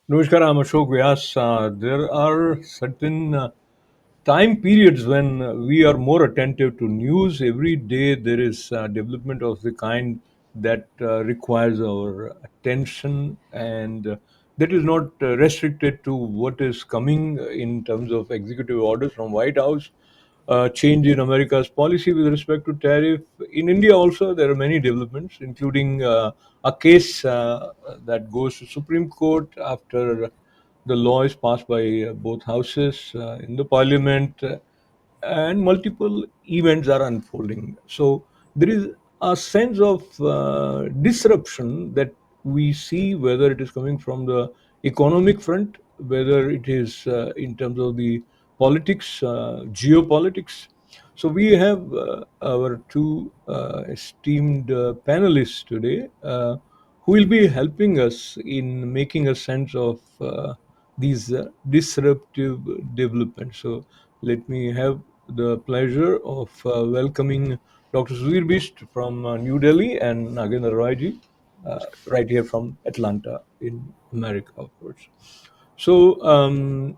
Namaskar, I'm Ashok Vyas. There are certain time periods when we are more attentive to news. Every day there is development of the kind that requires our attention, and that is not restricted to what is coming in terms of executive orders from White House, change in America's policy with respect to tariff. In India also, there are many developments, including a case that goes to Supreme Court after the law is passed by both houses in the parliament, and multiple events are unfolding. So there is a sense of disruption that we see, whether it is coming from the economic front, whether it is in terms of the politics, geopolitics. So we have our two esteemed panelists today who will be helping us in making a sense of these disruptive developments. So let me have the pleasure of welcoming Dr. Sudhir Bisht from New Delhi and Nagendera right here from Atlanta in America, of course. So,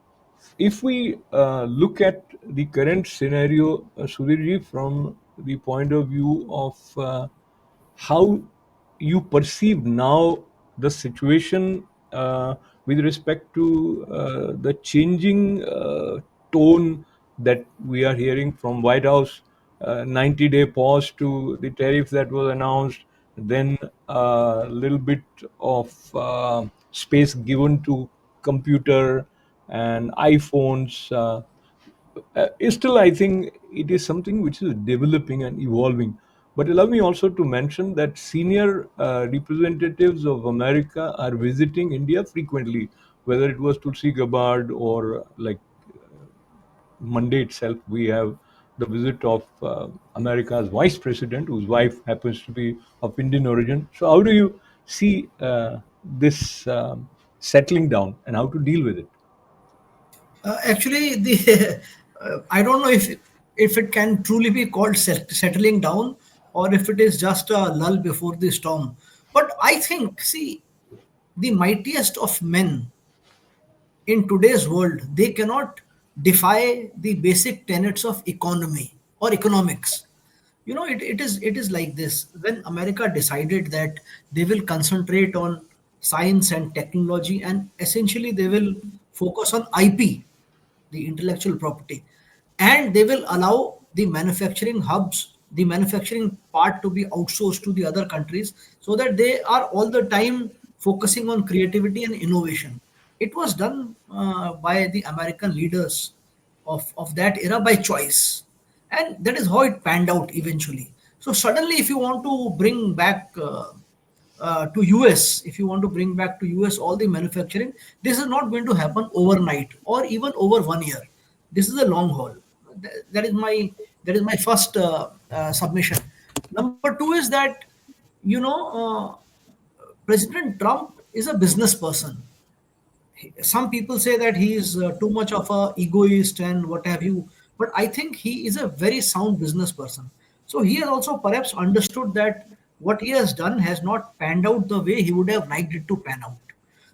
if we look at the current scenario, Sudhirji, from the point of view of how you perceive now the situation with respect to the changing tone that we are hearing from White House, 90-day pause to the tariff that was announced, then a little bit of space given to computer and iPhones. Still, I think it is something which is developing and evolving. But allow me also to mention that senior representatives of America are visiting India frequently, whether it was Tulsi Gabbard or like Monday itself, we have the visit of America's vice president, whose wife happens to be of Indian origin. So, how do you see this settling down and how to deal with it? Actually, the I don't know if it can truly be called settling down or if it is just a lull before the storm. But I think, see, the mightiest of men in today's world, they cannot defy the basic tenets of economy or economics. It is like this. When America decided that they will concentrate on science and technology, and essentially they will focus on IP, the intellectual property, and they will allow the manufacturing hubs, the manufacturing part to be outsourced to the other countries, so that they are all the time focusing on creativity and innovation. It was done by the American leaders of that era by choice, and that is how it panned out eventually. So suddenly, if you want to bring back to US, if you want to bring back to US all the manufacturing, this is not going to happen overnight or even over 1 year. This is a long haul. That is my first submission. Number two is that you know President Trump is a business person. Some people say that he is too much of a egoist and what have you, but I think he is a very sound business person. So he has also perhaps understood that what he has done has not panned out the way he would have liked it to pan out.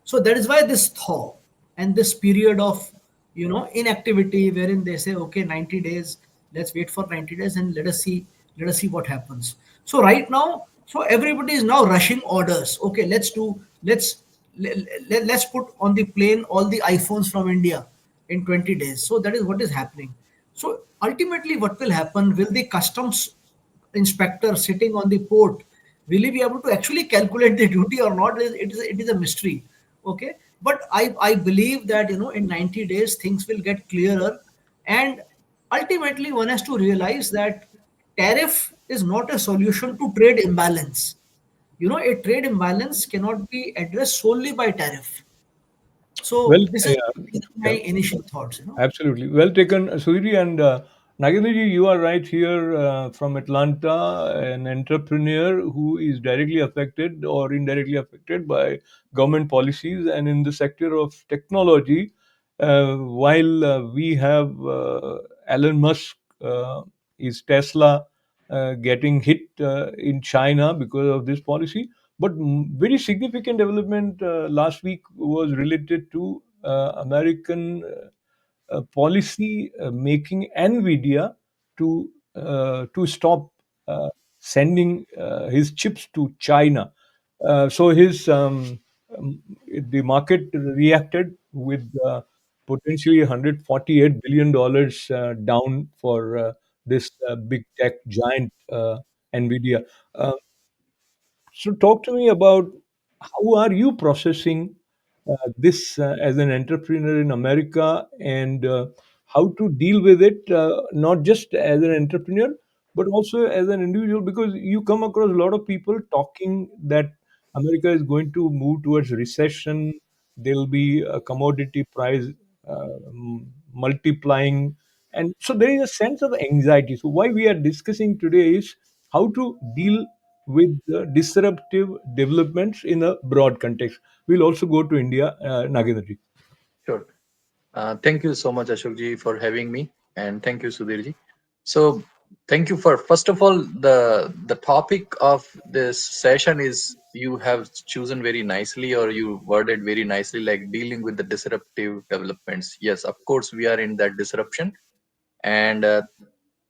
So that is why this thaw and this period of inactivity, wherein they say, okay, 90 days, let's wait for 90 days and let us see what happens. So right now, so everybody is now rushing orders. Okay, let's put on the plane all the iPhones from India in 20 days. So that is what is happening. So ultimately, what will happen? Will the customs inspector sitting on the port, will he be able to actually calculate the duty or not? It is a mystery. Okay, but I believe that in 90 days things will get clearer, and ultimately one has to realize that tariff is not a solution to trade imbalance. A trade imbalance cannot be addressed solely by tariff. So Well, these are my yeah. initial thoughts. Absolutely. Well taken, Sudhiri. And Nagendra, you are right here from Atlanta, an entrepreneur who is directly affected or indirectly affected by government policies. And in the sector of technology, while we have Elon Musk, is Tesla getting hit in China because of this policy. But very significant development last week was related to American policy making NVIDIA to stop sending his chips to China. So his the market reacted with potentially $148 billion down for this big tech giant NVIDIA. Uh, so talk to me about how are you processing this as an entrepreneur in America, and how to deal with it, not just as an entrepreneur, but also as an individual, because you come across a lot of people talking that America is going to move towards recession. There'll be a commodity price multiplying, and so there is a sense of anxiety. So why we are discussing today is how to deal with the disruptive developments in a broad context. We'll also go to India, Nagendra ji. Sure. Thank you so much, Ashok ji, for having me, and thank you, Sudhir ji. So, thank you for first of all the topic of this session is you have chosen very nicely, or you worded very nicely, like dealing with the disruptive developments. Yes, of course, we are in that disruption, and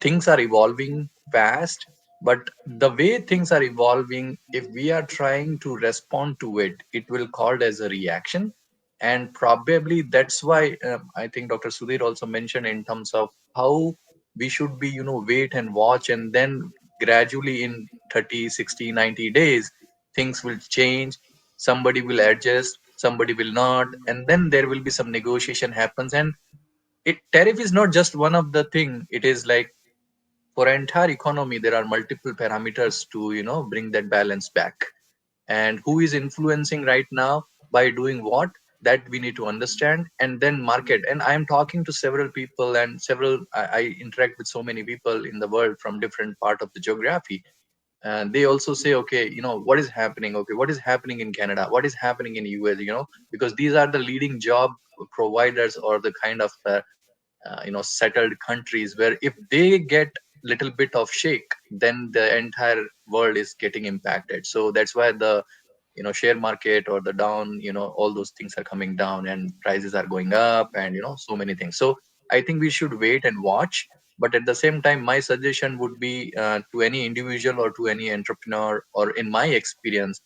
things are evolving fast, but the way things are evolving, if we are trying to respond to it, it will called as a reaction. And probably that's why I think Dr. Sudhir also mentioned in terms of how we should be, wait and watch, and then gradually in 30, 60, 90 days things will change. Somebody will adjust, somebody will not, and then there will be some negotiation happens. And it tariff is not just one of the thing. It is like for an entire economy there are multiple parameters to bring that balance back, and who is influencing right now by doing what, that we need to understand. And then market, and I am talking to several people, and I interact with so many people in the world from different part of the geography, and they also say, okay, what is happening, okay, what is happening in Canada, what is happening in US, because these are the leading job providers, or the kind of settled countries, where if they get little bit of shake, then the entire world is getting impacted. So that's why the share market or the down, all those things are coming down, and prices are going up, and so many things. So I think we should wait and watch. But at the same time, my suggestion would be to any individual or to any entrepreneur, or in my experience,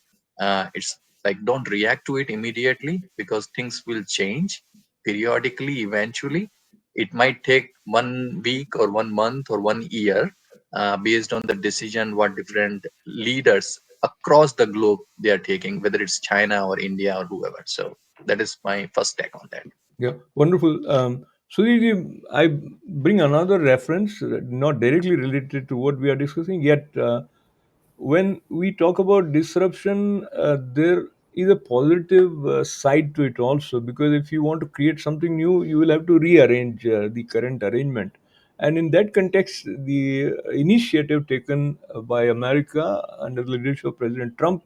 it's like don't react to it immediately, because things will change periodically. Eventually it might take 1 week or 1 month or 1 year, based on the decision what different leaders across the globe they are taking, whether it's China or India or whoever. So that is my first take on that. Yeah, wonderful. Sudhir, I bring another reference, not directly related to what we are discussing, yet when we talk about disruption, there is a positive side to it also, because if you want to create something new, you will have to rearrange the current arrangement. And in that context, the initiative taken by America under the leadership of President Trump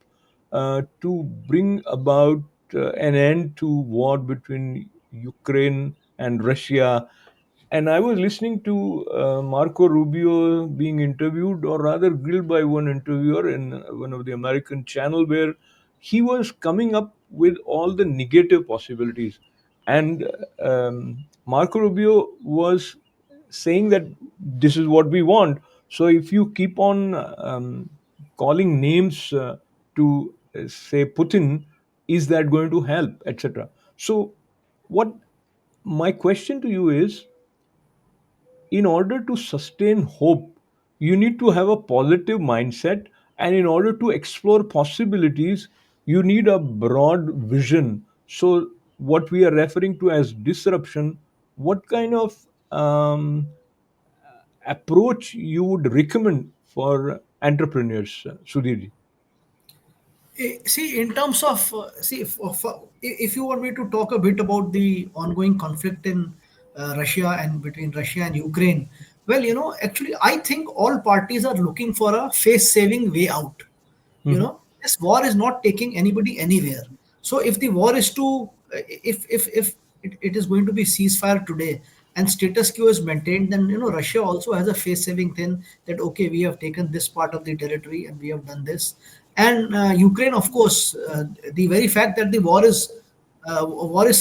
to bring about an end to war between Ukraine and Russia. And I was listening to Marco Rubio being interviewed, or rather grilled by one interviewer in one of the American channel, where he was coming up with all the negative possibilities. And Marco Rubio was saying that this is what we want. So if you keep on calling names to say Putin, is that going to help, etc.? So what my question to you is, in order to sustain hope, you need to have a positive mindset. And in order to explore possibilities, you need a broad vision. So, what we are referring to as disruption, what kind of approach you would recommend for entrepreneurs, Sudhir? See, in terms of see, if you want me to talk a bit about the ongoing conflict in Russia and between Russia and Ukraine, well, actually, I think all parties are looking for a face-saving way out. Mhm. This war is not taking anybody anywhere. So if the war is to, if it is going to be ceasefire today and status quo is maintained, then Russia also has a face-saving thing that okay, we have taken this part of the territory and we have done this. And Ukraine, of course, the very fact that the war is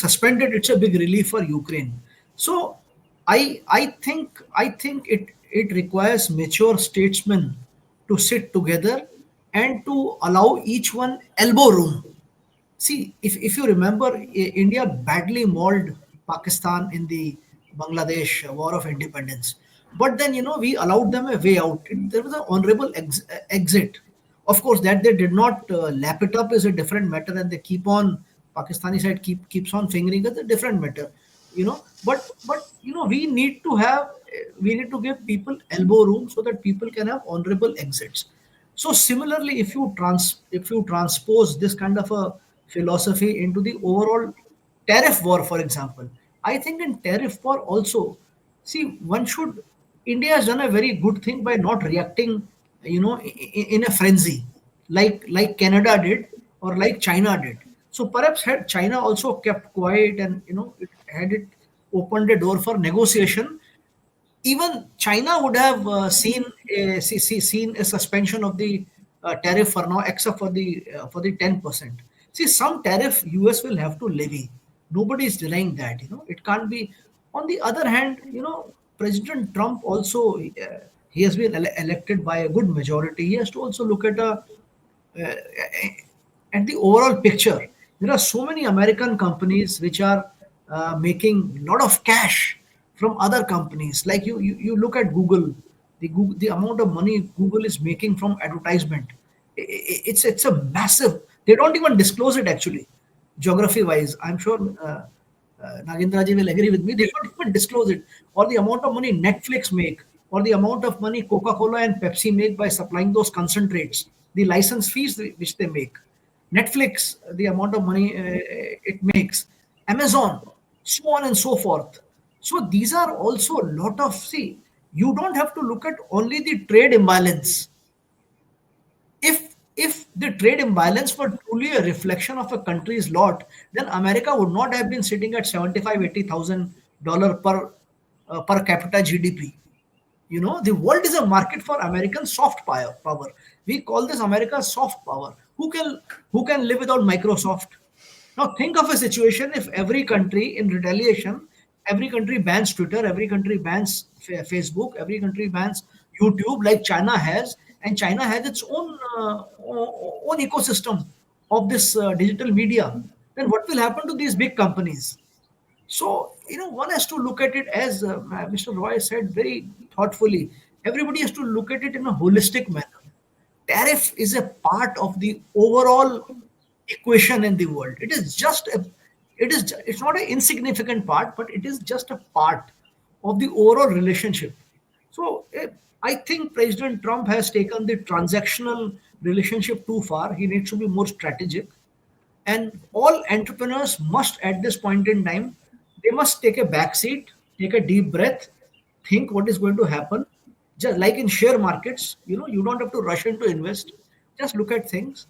suspended, it's a big relief for Ukraine. So I think it requires mature statesmen to sit together and to allow each one elbow room. See, if you remember, India badly mauled Pakistan in the Bangladesh War of Independence. But then, we allowed them a way out. There was an honorable exit. Of course, that they did not lap it up is a different matter, and they keep on, Pakistani side keeps on fingering it, a different matter. But we need to give people elbow room so that people can have honorable exits. So similarly, if you transpose this kind of a philosophy into the overall tariff war, for example, I think in tariff war also, see, one should India has done a very good thing by not reacting, in a frenzy, like Canada did or like China did. So perhaps had China also kept quiet and had it opened a door for negotiation, even China would have seen a suspension of the tariff for now, except for the 10%. See, some tariff US will have to levy. Nobody is denying that. It can't be. On the other hand, President Trump also, he has been elected by a good majority. He has to also look uh, at the overall picture. There are so many American companies which are making a lot of cash from other companies. Like you look at Google, the amount of money Google is making from advertisement. It's a massive. They don't even disclose it actually, geography wise. I'm sure Nagendra ji will agree with me. They don't even disclose it. Or the amount of money Netflix make, or the amount of money Coca-Cola and Pepsi make by supplying those concentrates, the license fees which they make. Netflix, the amount of money it makes. Amazon, so on and so forth. So these are also a lot of, see, you don't have to look at only the trade imbalance. If the trade imbalance were truly a reflection of a country's lot, then America would not have been sitting at 75, 80,000 dollar per capita GDP. The world is a market for American soft power. We call this America soft power. Who can live without Microsoft? Now think of a situation if every country in retaliation, every country bans Twitter, every country bans Facebook, every country bans YouTube, like China has, and China has its own ecosystem of this digital media. Then what will happen to these big companies? So, one has to look at it as Mr. Roy said very thoughtfully. Everybody has to look at it in a holistic manner. Tariff is a part of the overall equation in the world. It's not an insignificant part, but it is just a part of the overall relationship. So I think President Trump has taken the transactional relationship too far. He needs to be more strategic, and all entrepreneurs must, at this point in time, they must take a back seat, take a deep breath, think what is going to happen. Just like in share markets, you don't have to rush in to invest. Just look at things.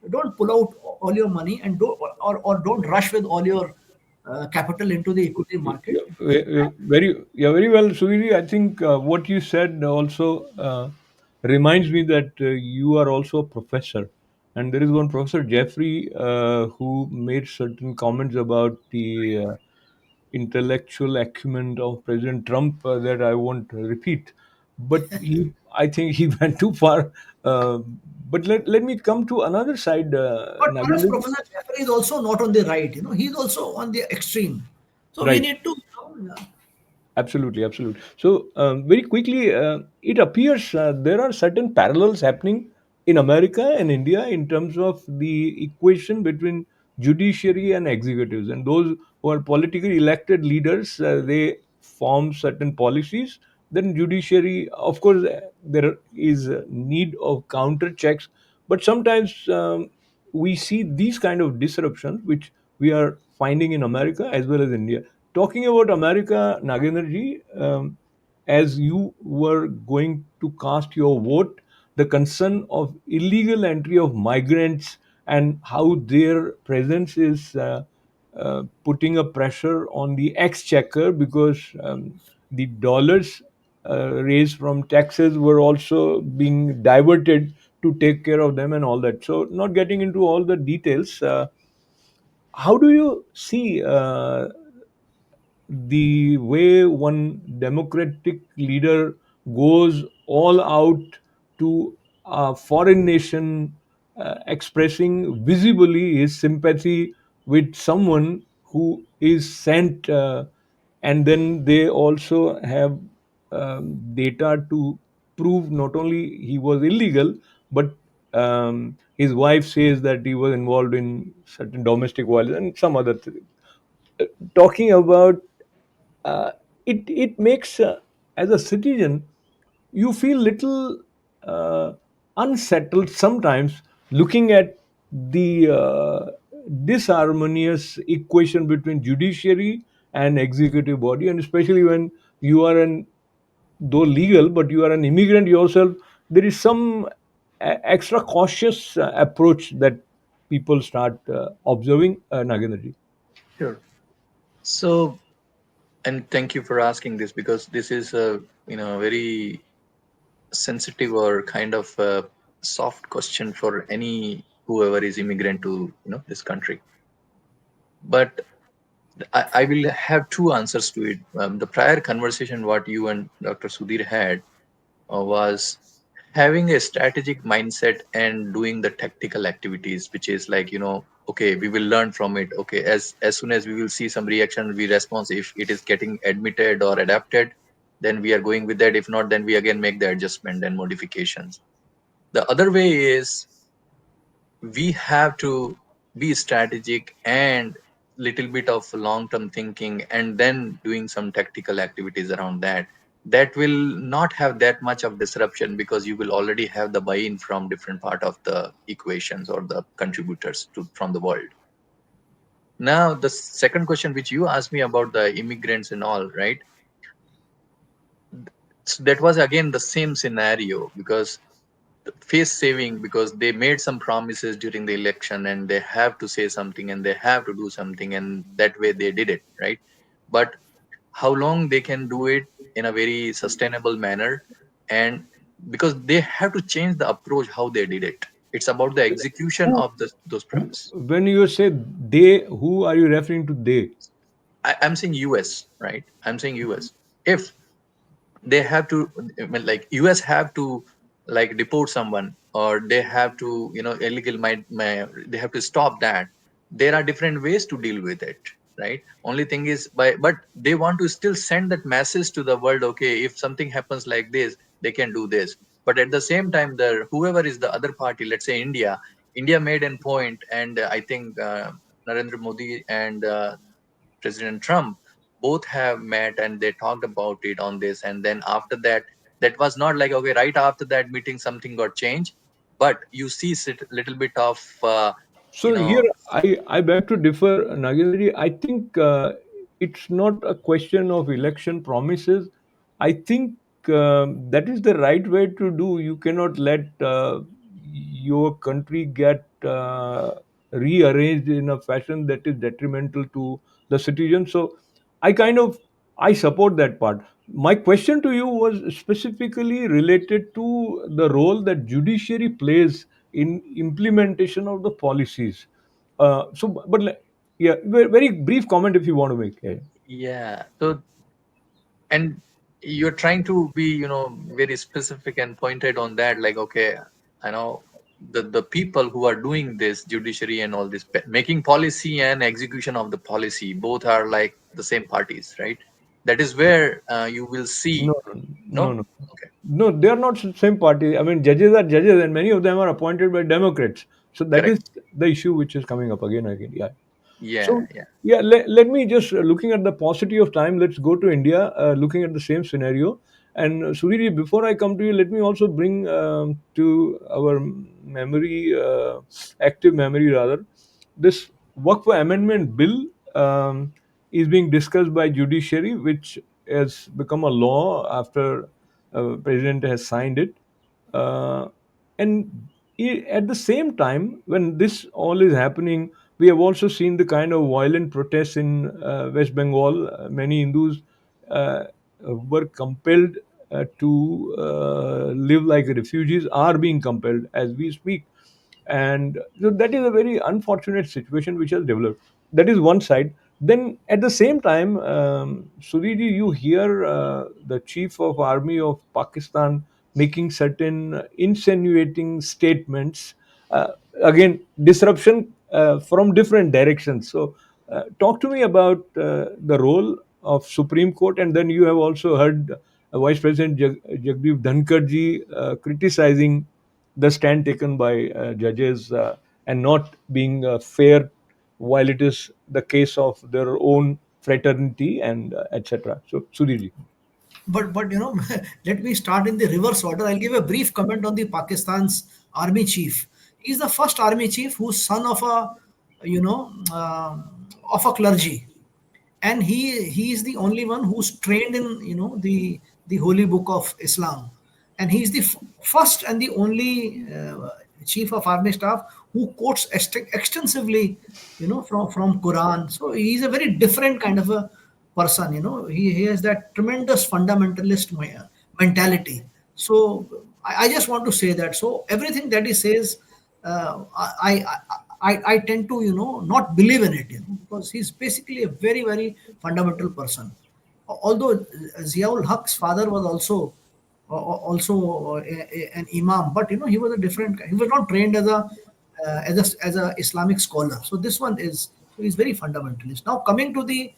Don't pull out all your money, and or don't rush with all your capital into the equity market. Very well, Sudhir. I think what you said also reminds me that you are also a professor, and there is one Professor Jeffrey who made certain comments about the intellectual acumen of President Trump that I won't repeat. But I think he went too far. Uh, but let me come to another side, But perhaps Nagendra. Professor Jeffrey is also not on the right. He's also on the extreme. So we Right. need to. Absolutely, absolutely. So, very quickly, it appears there are certain parallels happening in America and India in terms of the equation between judiciary and executives. And those who are politically elected leaders, they form certain policies. Then judiciary, of course, there is a need of counter checks, but sometimes we see these kind of disruptions, which we are finding in America as well as India. Talking about America, Nagendraji, as you were going to cast your vote, the concern of illegal entry of migrants and how their presence is putting a pressure on the exchequer because the dollars raised from taxes were also being diverted to take care of them and all that. So, not getting into all the details, how do you see the way one democratic leader goes all out to a foreign nation, expressing visibly his sympathy with someone who is sent, and then they also have data to prove not only he was illegal, but his wife says that he was involved in certain domestic violence and some other thing. Talking about uh, it makes, as a citizen, you feel little uh, unsettled sometimes looking at the disharmonious equation between judiciary and executive body, and especially when you are an, though legal, but you are an immigrant yourself, there is some extra cautious approach that people start observing, Nagendra. Sure. So, and thank you for asking this, because this is a, very sensitive or kind of a soft question for any whoever is immigrant to, this country. But I will have two answers to it. The prior conversation what you and Dr. Sudhir had was having a strategic mindset and doing the tactical activities, which is like, okay, we will learn from it. Okay, as soon as we will see some reaction, we respond. If it is getting admitted or adapted, then we are going with that. If not, then we again make the adjustment and modifications. The other way is we have to be strategic and little bit of long term thinking, and then doing some tactical activities around that. That will not have that much of disruption, because you will already have the buy in from different part of the equations or the contributors from the world. Now the second question which you asked me about the immigrants and all, right? So that was again the same scenario, because face saving, because they made some promises during the election and they have to say something and they have to do something, and that way they did it, right? But how long they can do it in a very sustainable manner, and because they have to change the approach how they did it, it's about the execution Who, of those promises. when you say they, who are you referring to they? I'm saying US, right? I'm saying US. If they have to, I mean, like US have to like deport someone, or they have to, illegal they have to stop that. There are different ways to deal with it, right? Only thing is by, but they want to still send that message to the world. Okay, if something happens like this, they can do this. But at the same time, the whoever is the other party, let's say India made an point, and I think Narendra Modi and President Trump both have met and they talked about it on this. And then after that, that was not like, okay, right after that meeting, something got changed. But you see little bit of, you So here know, I beg to differ, Nagendra. I think it's not a question of election promises. I think that is the right way to do. You cannot let your country get rearranged in a fashion that is detrimental to the citizens. So I kind of, I support that part. My question to you was specifically related to the role that judiciary plays in implementation of the policies. Yeah, very brief comment if you want to make. Yeah. yeah. So, and you're trying to be, very specific and pointed on that, like, okay, I know the people who are doing this judiciary and all this, making policy and execution of the policy, both are like the same parties, right? That is where you will see. No, No. no, no, Okay. no. They are not same party. I mean, judges are judges, and many of them are appointed by Democrats. So that is Correct. the issue which is coming up again and again. Yeah. Yeah, So yeah. yeah, let me just, looking at the paucity of time. Let's go to India, looking at the same scenario. And Sudhir, before I come to you, let me also bring to our memory, active memory rather, this Waqf Amendment Bill is being discussed by judiciary, which has become a law after President has signed it. Uh, and at the same time, when this all is happening, we have also seen the kind of violent protests in West Bengal. Many Hindus were compelled to live like refugees are being compelled as we speak. And so that is a very unfortunate situation which has developed. That is one side. Then at the same time, Suriji, you hear the chief of army of Pakistan making certain insinuating statements. uh, Again, disruption from different directions. So talk to me about the role of Supreme Court. And then you have also heard Vice President Jagdeep Dhankar ji criticizing the stand taken by judges and not being fair, while it is the case of their own fraternity and etc. So, Sudhir. But let me start in the reverse order. I'll give a brief comment on the Pakistan's army chief. He's the first army chief who's son of a you know of a clergy, and he is the only one who's trained in the holy book of Islam, and he's the first and the only chief of army staff who quotes extensively from Quran. So he's a very different kind of a person. He has that tremendous fundamentalist mentality. So I just want to say that. So everything that he says, I tend to not believe in it, because he's basically a very very fundamental person. Although Ziaul Haq's father was also an imam, but he was a different. He was not trained as a Islamic scholar. So this one is, so he's very fundamentalist. Now coming to the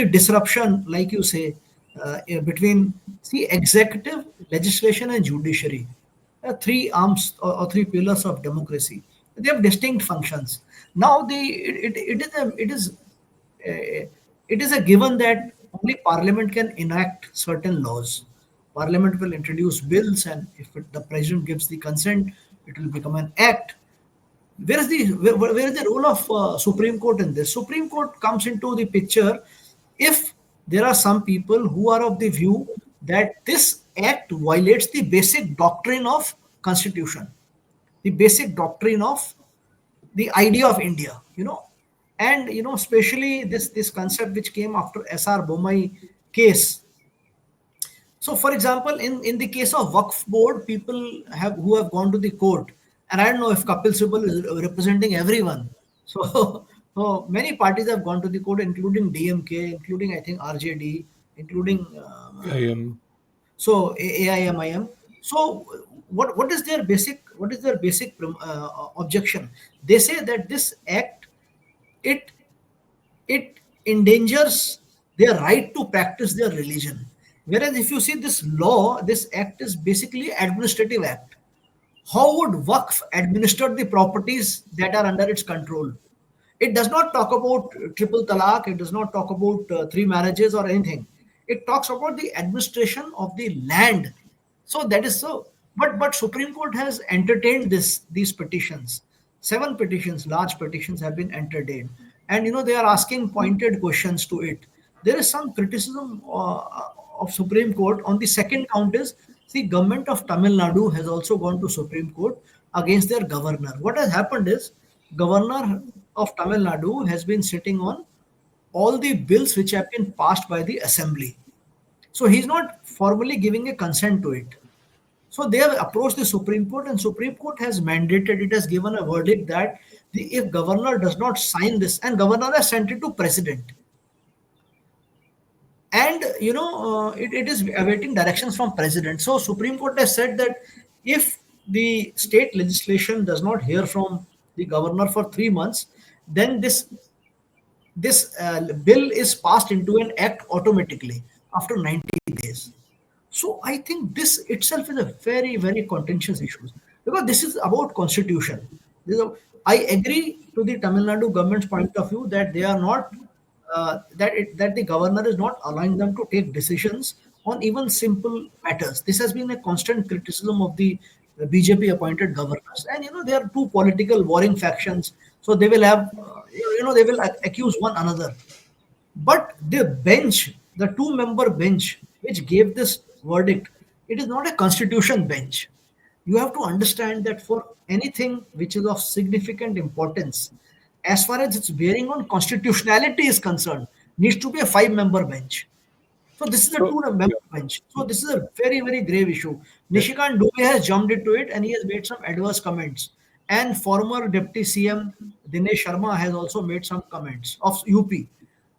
disruption, like you say, between the executive, legislation, and judiciary, three arms or three pillars of democracy. They have distinct functions. Now it is a given that only Parliament can enact certain laws. Parliament will introduce bills, and if the president gives the consent, it will become an act. Where is the role of Supreme Court in this? Supreme Court comes into the picture if there are some people who are of the view that this act violates the basic doctrine of constitution, the basic doctrine of the idea of India, and especially this concept which came after SR Bommai case. So, for example, in the case of Waqf board, people who have gone to the court, and I don't know if Kapil Sibal is representing everyone. So, so many parties have gone to the court, including DMK, including I think RJD, including I am. so AIMIM. So what is their basic objection? They say that this act, it it endangers their right to practice their religion. Whereas if you see this law, this act is basically administrative act. How would Waqf administer the properties that are under its control? It does not talk about triple talaq. It does not talk about three marriages or anything. It talks about the administration of the land. So that is so. But Supreme Court has entertained these petitions. Seven petitions, large petitions, have been entertained, and they are asking pointed questions to it. There is some criticism of Supreme Court on the second count is the government of Tamil Nadu has also gone to Supreme Court against their governor. What has happened is governor of Tamil Nadu has been sitting on all the bills which have been passed by the assembly. So he's not formally giving a consent to it. So they have approached the Supreme Court, and Supreme Court has mandated, it has given a verdict that if governor does not sign this, and governor has sent it to president, and it is awaiting directions from president. So Supreme Court has said that if the state legislation does not hear from the governor for 3 months, then this bill is passed into an act automatically after 90 days. So I think this itself is a very, very contentious issue, because this is about constitution. I agree to the Tamil Nadu government's point of view that they are not that the governor is not allowing them to take decisions on even simple matters. This has been a constant criticism of the BJP appointed governors, and they are two political warring factions, so they will have they will accuse one another. But the bench, the two-member bench which gave this verdict, it is not a constitution bench. You have to understand that for anything which is of significant importance, as far as its bearing on constitutionality is concerned, needs to be a five-member bench. So this is a So, two member yeah, bench. So this is a very, very grave issue. yeah, Nishikant Dubey has jumped into it and he has made some adverse comments. And former Deputy CM Dinesh Sharma has also made some comments of UP.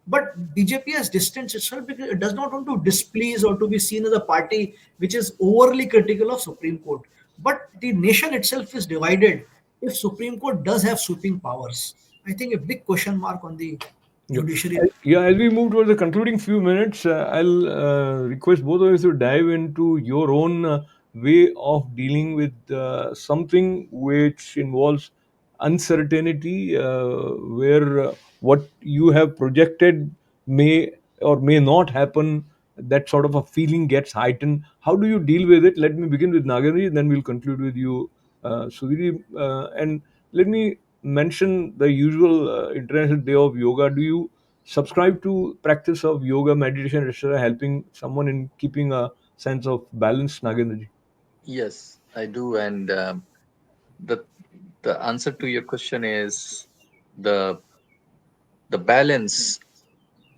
But BJP has distanced itself because it does not want to displease or to be seen as a party which is overly critical of Supreme Court. But the nation itself is divided if Supreme Court does have sweeping powers. I think a big question mark on the yeah. judiciary. Yeah, as we move towards the concluding few minutes, I'll request both of you to dive into your own way of dealing with something which involves uncertainty, where what you have projected may or may not happen. That sort of a feeling gets heightened. How do you deal with it? Let me begin with Nagendra, then we'll conclude with you, Sudhir. And let me mention the usual International Day of Yoga. Do you subscribe to practice of yoga, meditation, etc., helping someone in keeping a sense of balance, Nagendra? Yes, I do. And the the answer to your question is the the balance.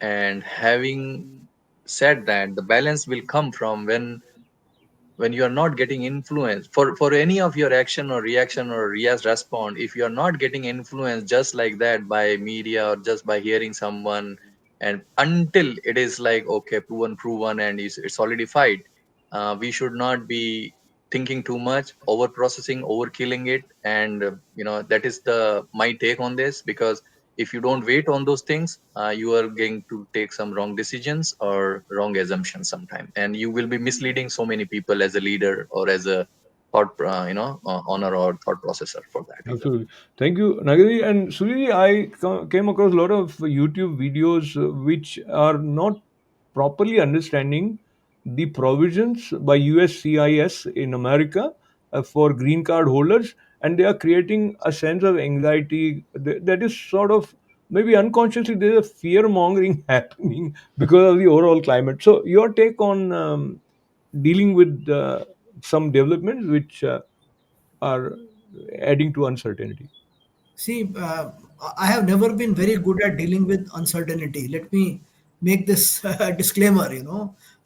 And having said that, the balance will come from when you are not getting influence for any of your action or reaction or respond. If you are not getting influence just like that by media or just by hearing someone, and until it is like okay, proven and it's solidified, we should not be thinking too much, over processing, over killing it. And that is the my take on this. Because if you don't wait on those things, you are going to take some wrong decisions or wrong assumptions sometime, and you will be misleading so many people as a leader or as a thought honor or thought processor for that reason. Absolutely. Thank you, Nagari. And Surya, I came across a lot of YouTube videos which are not properly understanding the provisions by USCIS in America for green card holders, and they are creating a sense of anxiety that is sort of maybe unconsciously there's a fear mongering happening because of the overall climate. So, your take on dealing with some developments which are adding to uncertainty. See, I have never been very good at dealing with uncertainty. Let me make this disclaimer.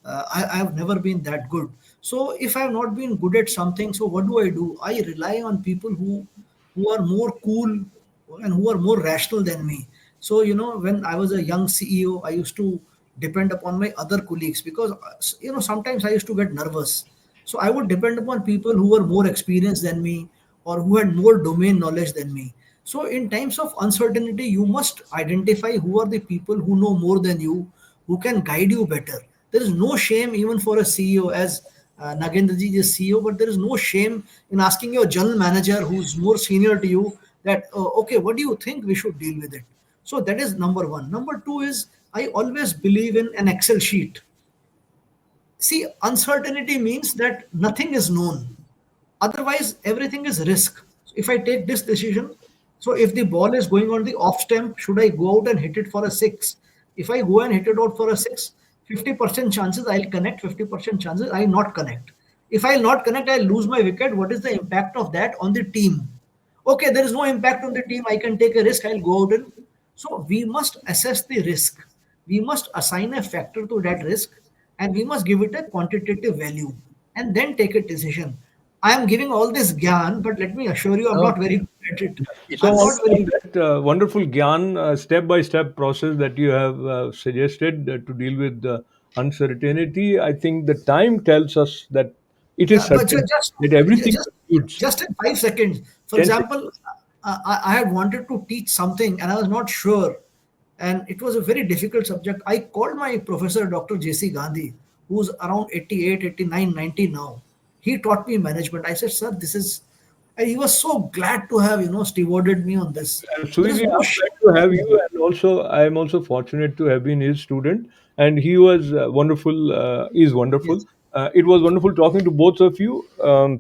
I have never been that good. So, if I have not been good at something, so what do? I rely on people who are more cool and who are more rational than me. So, when I was a young CEO, I used to depend upon my other colleagues because sometimes I used to get nervous. So I would depend upon people who were more experienced than me or who had more domain knowledge than me. So in times of uncertainty, you must identify who are the people who know more than you, who can guide you better. There is no shame even for a CEO, as Nagendraji is CEO, but there is no shame in asking your general manager who's more senior to you that, okay, what do you think we should deal with it? So that is number one. Number two is I always believe in an Excel sheet. See, uncertainty means that nothing is known. Otherwise, everything is risk. So if I take this decision, so if the ball is going on the off stump, should I go out and hit it for a six? If I go and hit it out for a six, 50% chances I'll connect, 50% chances I'll not connect. If I'll not connect, I'll lose my wicket. What is the impact of that on the team? Okay, there is no impact on the team. I can take a risk. I'll go out and so we must assess the risk. We must assign a factor to that risk and we must give it a quantitative value and then take a decision. I am giving all this gyan, but let me assure you, I'm No, not very good at it. So, I'm it's not very on that wonderful Gyan step by step process that you have suggested to deal with uncertainty, I think the time tells us that it is yeah, but certain that everything just concludes just in 5 seconds. For 10 seconds. example, I had wanted to teach something and I was not sure, and it was a very difficult subject. I called my professor, Dr. J.C. Gandhi, who's around 88, 89, 90 now. He taught me management. I said, "Sir, this is," and he was so glad to have stewarded me on this. There is Sudhir, no I'm shame glad to have in you, and also I am also fortunate to have been his student, and he was wonderful. Is wonderful. yes. It was wonderful talking to both of you.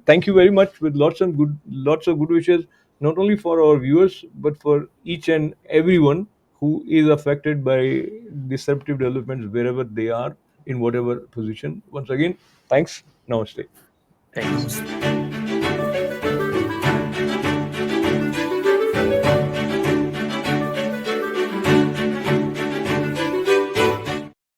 Thank you very much, with lots of good wishes, not only for our viewers but for each and everyone who is affected by disruptive developments wherever they are in whatever position. Once again, thanks. Namaste. thank you so much. Namaste.